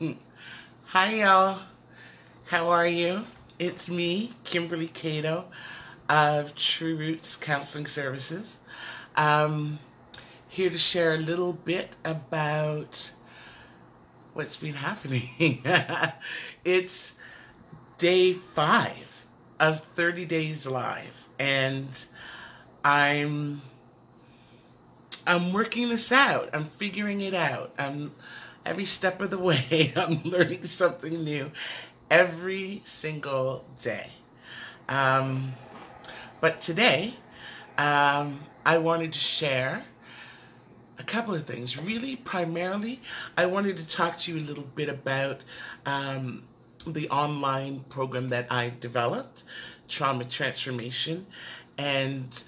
Hi, y'all. How are you? It's me, Kimberly Cato of True Roots Counseling Services. Um, Here to share a little bit about what's been happening. It's day 5 of 30 Days Live, and I'm working this out. I'm figuring it out. Every step of the way, I'm learning something new every single day. Um, but today, I wanted to share a couple of things. Really, primarily, I wanted to talk to you a little bit about the online program that I've developed, Trauma Transformation, and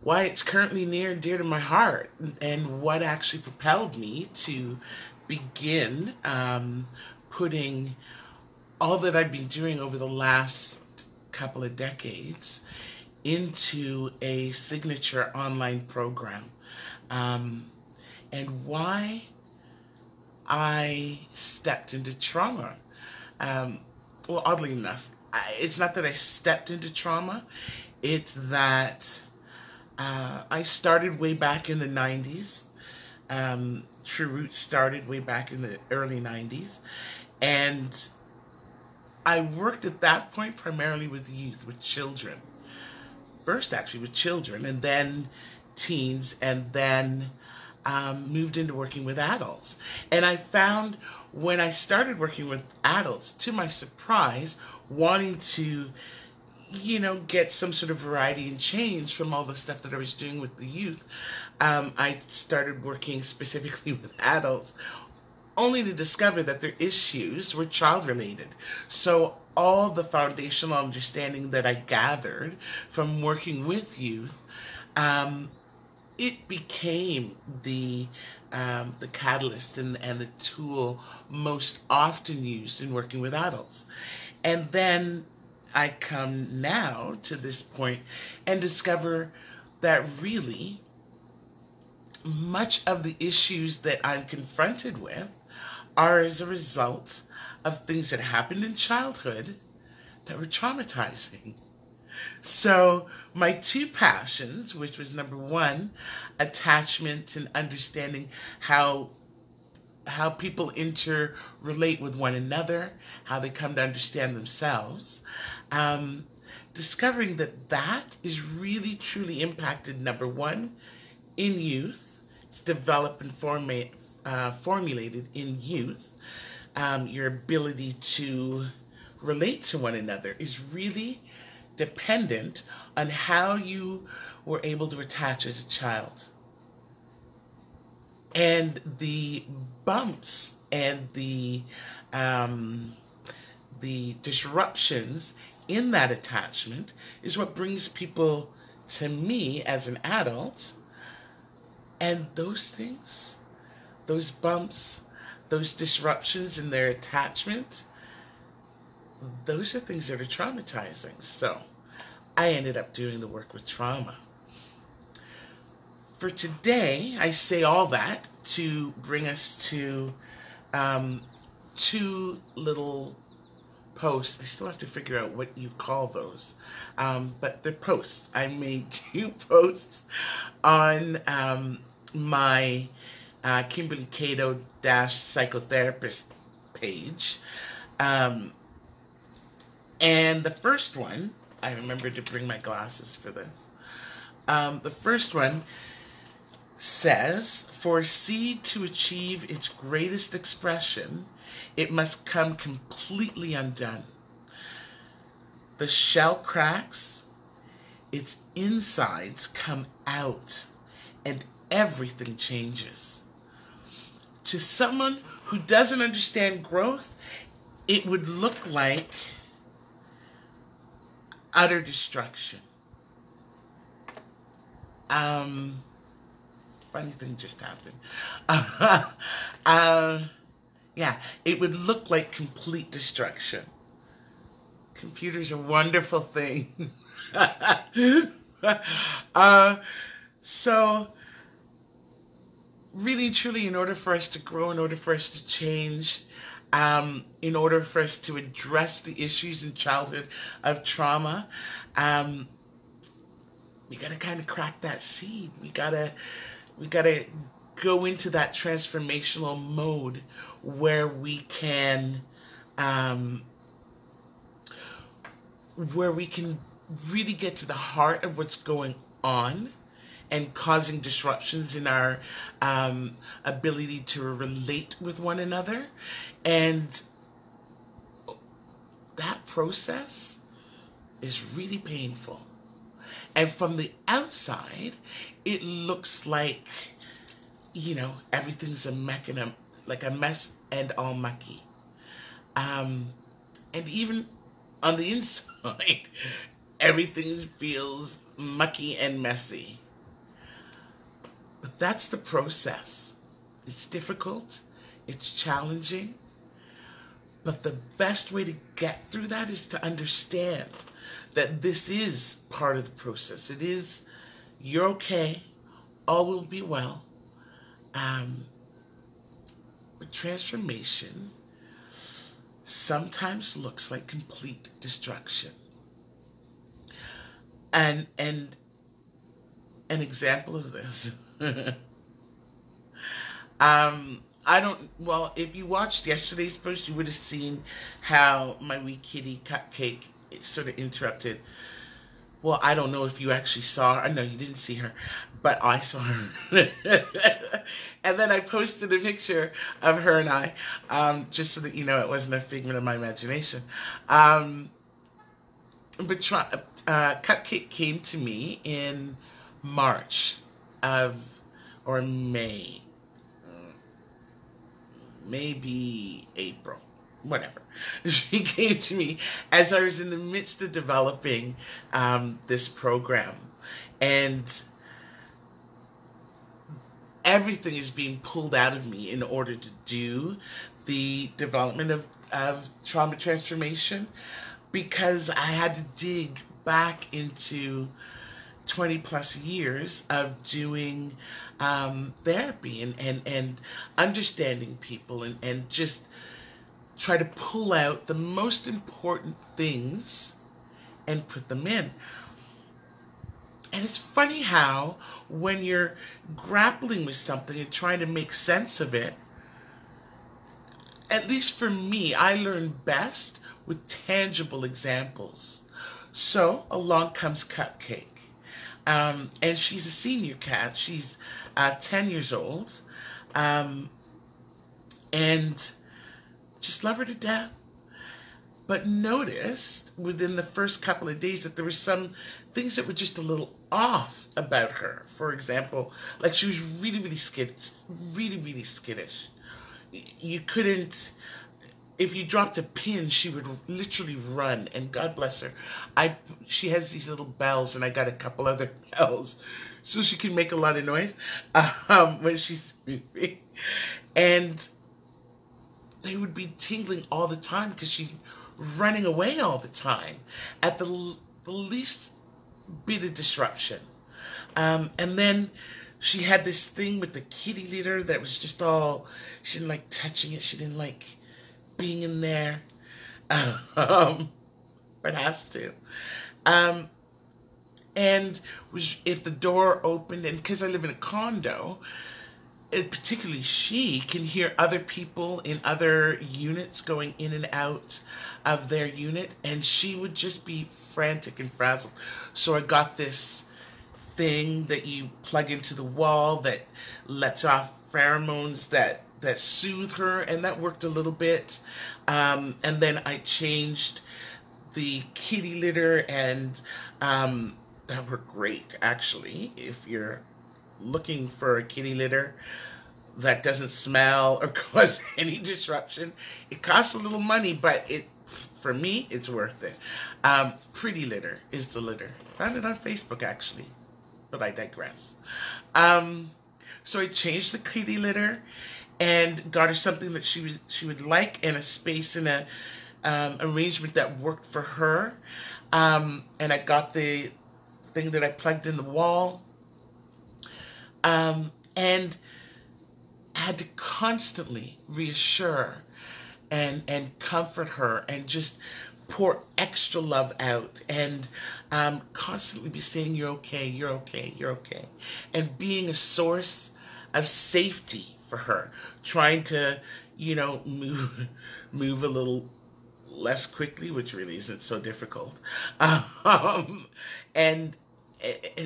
why it's currently near and dear to my heart, and what actually propelled me to begin putting all that I've been doing over the last couple of decades into a signature online program, and why I stepped into trauma. Well, oddly enough, it's not that I stepped into trauma, it's that I started way back in the 90s. True Roots started way back in the early 90s. And I worked at that point primarily with youth, with children. First, actually, with children, and then teens, and then moved into working with adults. And I found when I started working with adults, to my surprise, wanting to get some sort of variety and change from all the stuff that I was doing with the youth, I started working specifically with adults, only to discover that their issues were child-related. So all the foundational understanding that I gathered from working with youth, it became the catalyst and the tool most often used in working with adults. And then I come now to this point and discover that really much of the issues that I'm confronted with are as a result of things that happened in childhood that were traumatizing. So my two passions, which was number one, attachment and understanding how people interrelate with one another, how they come to understand themselves, discovering that is really truly impacted, number one, in youth. It's developed and formulated in youth. Your ability to relate to one another is really dependent on how you were able to attach as a child. And the bumps and the disruptions in that attachment is what brings people to me as an adult. And those things, those bumps, those disruptions in their attachment, those are things that are traumatizing. So I ended up doing the work with trauma. For today, I say all that to bring us to two little posts. I still have to figure out what you call those. But they're posts. I made 2 posts on my Kimberly Cato Psychotherapist page. And the first one, I remembered to bring my glasses for this. The first one says, for a seed to achieve its greatest expression, it must come completely undone. The shell cracks, its insides come out, and everything changes. To someone who doesn't understand growth, it would look like utter destruction. Funny thing just happened. Yeah, it would look like complete destruction. Computers are a wonderful thing. So really and truly, in order for us to grow, in order for us to change, in order for us to address the issues in childhood of trauma, we gotta kind of crack that seed. We gotta go into that transformational mode where we can, um, where we can really get to the heart of what's going on and causing disruptions in our ability to relate with one another. And that process is really painful. And from the outside, it looks like, everything's like a mess and all mucky. And even on the inside, everything feels mucky and messy. But that's the process. It's difficult. It's challenging. But the best way to get through that is to understand that this is part of the process. It is, you're okay. All will be well. But transformation sometimes looks like complete destruction. And an example of this. If you watched yesterday's post, you would have seen how my wee kitty Cupcake sort of interrupted. Well, I don't know if you actually saw her. No, you didn't see her, but I saw her. And then I posted a picture of her and I, just so that you know it wasn't a figment of my imagination. But Cupcake came to me in March or May, maybe April, whatever. She came to me as I was in the midst of developing this program, and everything is being pulled out of me in order to do the development of trauma transformation, because I had to dig back into 20 plus years of doing therapy and understanding people and just try to pull out the most important things and put them in. And it's funny how when you're grappling with something and trying to make sense of it, at least for me, I learn best with tangible examples. So along comes Cupcake. And she's a senior cat. She's 10 years old. And just love her to death. But noticed within the first couple of days that there were some things that were just a little off about her. For example, like she was really, really skittish. Really, really skittish. You couldn't... If you dropped a pin, she would literally run, and God bless her. She has these little bells, and I got a couple other bells, so she can make a lot of noise when she's moving. And they would be tingling all the time because she's running away all the time at the least bit of disruption. And then she had this thing with the kitty litter that was just all, she didn't like touching it. She didn't like being in there, but has to. And if the door opened, and because I live in a condo, particularly she can hear other people in other units going in and out of their unit, and she would just be frantic and frazzled. So I got this thing that you plug into the wall that lets off pheromones that soothe her, and that worked a little bit. And then I changed the kitty litter, and that worked great, actually. If you're looking for a kitty litter that doesn't smell or cause any disruption, it costs a little money, but for me, it's worth it. Pretty Litter is the litter. Found it on Facebook, actually, but I digress. So I changed the kitty litter and got her something that she would like, and a space in a arrangement that worked for her. And I got the thing that I plugged in the wall. And I had to constantly reassure and comfort her and just pour extra love out and constantly be saying, you're okay, you're okay, you're okay. And being a source of safety for her, trying to, move a little less quickly, which really isn't so difficult. And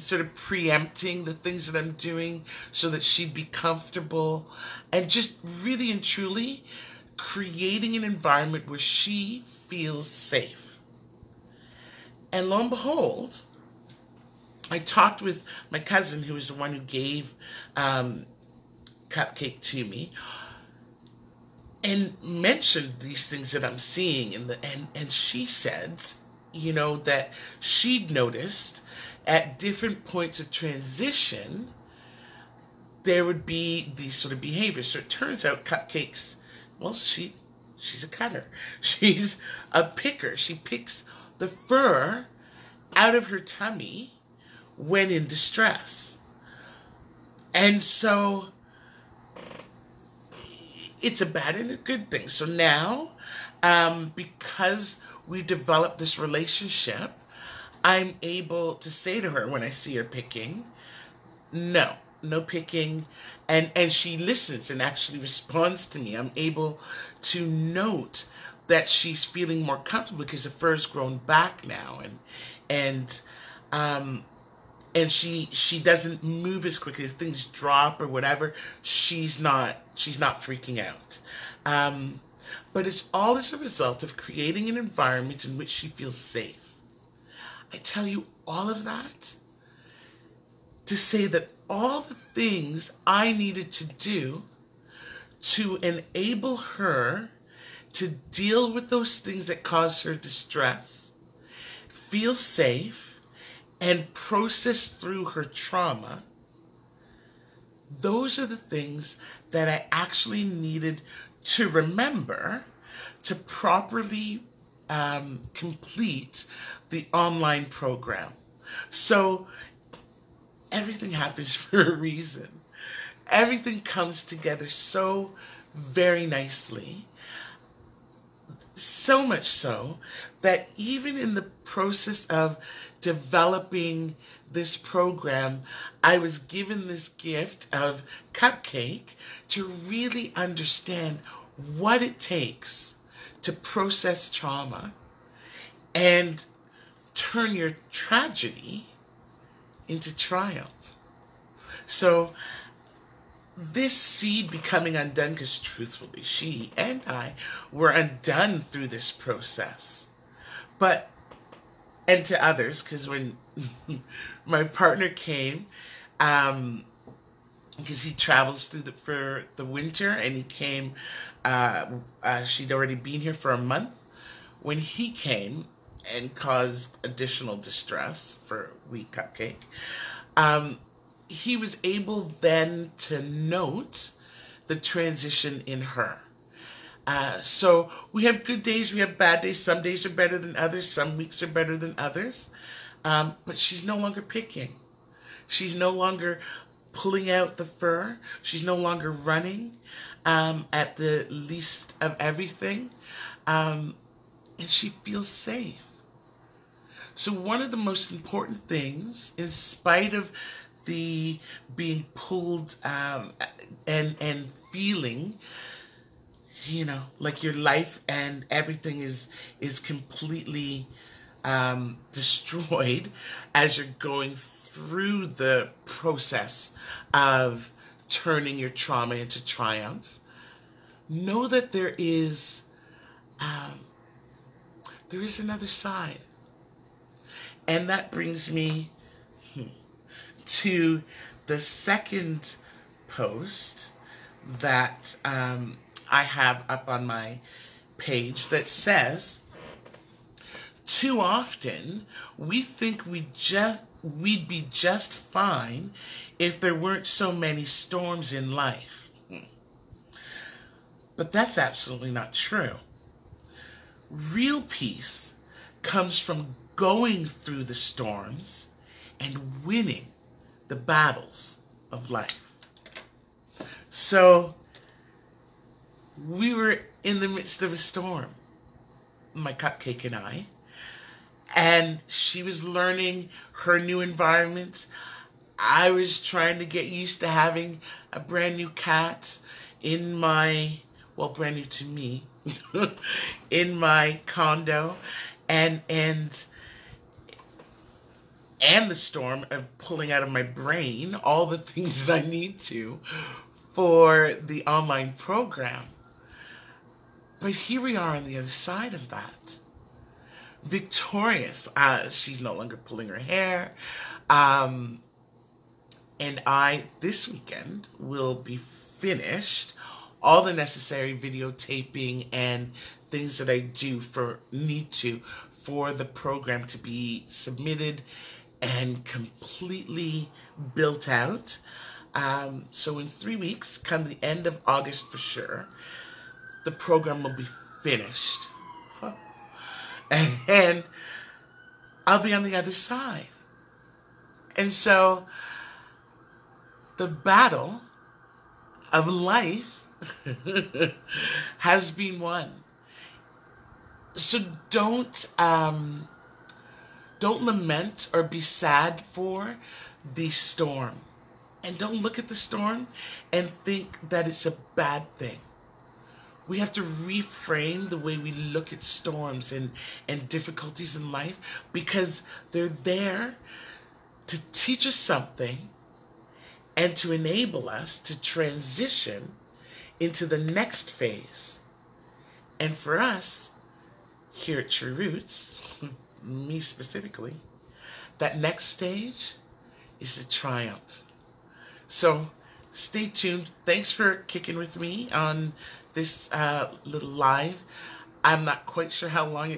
sort of preempting the things that I'm doing so that she'd be comfortable, and just really and truly creating an environment where she feels safe. And lo and behold, I talked with my cousin, who was the one who gave Cupcake to me, and mentioned these things that I'm seeing, and she said, that she'd noticed at different points of transition there would be these sort of behaviors. So it turns out Cupcake's, well, she's a cutter. She's a picker. She picks the fur out of her tummy when in distress. And so it's a bad and a good thing. So now, because we developed this relationship, I'm able to say to her when I see her picking, no picking. And she listens and actually responds to me. I'm able to note that she's feeling more comfortable because the fur's grown back now, and she doesn't move as quickly. If things drop or whatever, she's not freaking out. But it's all as a result of creating an environment in which she feels safe. I tell you all of that to say that all the things I needed to do to enable her to deal with those things that cause her distress, feel safe, and process through her trauma, those are the things that I actually needed to remember to properly complete the online program. So everything happens for a reason. Everything comes together so very nicely. So much so that even in the process of developing this program, I was given this gift of Cupcake to really understand what it takes to process trauma and turn your tragedy into triumph. So this seed becoming undone, because truthfully, she and I were undone through this process. But, and to others, because when my partner came, because he travels for the winter, and he came, she'd already been here for a month. When he came and caused additional distress for wee Cupcake, he was able then to note the transition in her. So we have good days, we have bad days. Some days are better than others. Some weeks are better than others. But she's no longer picking. She's no longer pulling out the fur. She's no longer running at the least of everything. And she feels safe. So one of the most important things, in spite of the being pulled and feeling, like your life and everything is completely destroyed as you're going through the process of turning your trauma into triumph, know that there is another side. And that brings me to the second post that I have up on my page that says, too often we think we'd be just fine if there weren't so many storms in life. But that's absolutely not true. Real peace comes from going through the storms and winning the battles of life. So we were in the midst of a storm, my cupcake and I, and she was learning her new environment. I was trying to get used to having a brand new cat in my, well, brand new to me, in my condo, and the storm of pulling out of my brain all the things that I need to for the online program. But here we are on the other side of that. Victorious. She's no longer pulling her hair. And I, this weekend, will be finished all the necessary videotaping and things that I need to for the program to be submitted and completely built out. So in 3 weeks, come the end of August for sure, the program will be finished. Huh. And I'll be on the other side. And so the battle of life has been won. So don't lament or be sad for the storm. And don't look at the storm and think that it's a bad thing. We have to reframe the way we look at storms and difficulties in life, because they're there to teach us something and to enable us to transition into the next phase. And for us, here at True Roots, me specifically, that next stage is the triumph. So stay tuned. Thanks for kicking with me on this little live. I'm not quite sure how long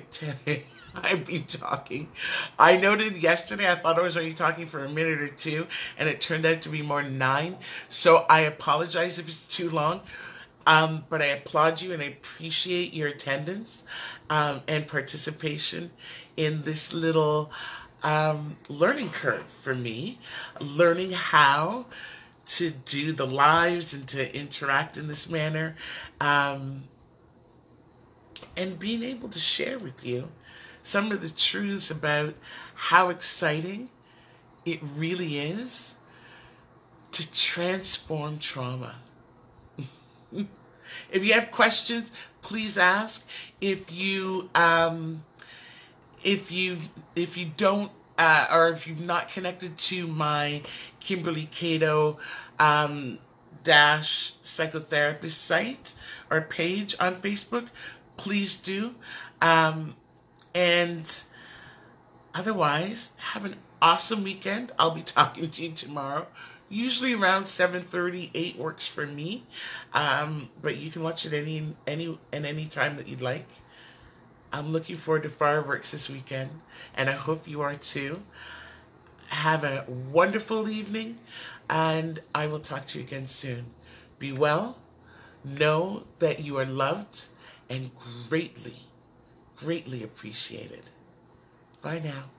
I've been talking. I noted yesterday I thought I was only talking for a minute or two, and it turned out to be more than 9. So I apologize if it's too long. But I applaud you and I appreciate your attendance and participation in this little learning curve for me, learning how to do the lives and to interact in this manner, and being able to share with you some of the truths about how exciting it really is to transform trauma. If you have questions, please ask. If you don't, or if you've not connected to my Kimberly Cato dash Psychotherapist site or page on Facebook, please do. And otherwise, have an awesome weekend. I'll be talking to you tomorrow. Usually around 7:30, 8 works for me. But you can watch it any time that you'd like. I'm looking forward to fireworks this weekend, and I hope you are too. Have a wonderful evening, and I will talk to you again soon. Be well. Know that you are loved and greatly, greatly appreciated. Bye now.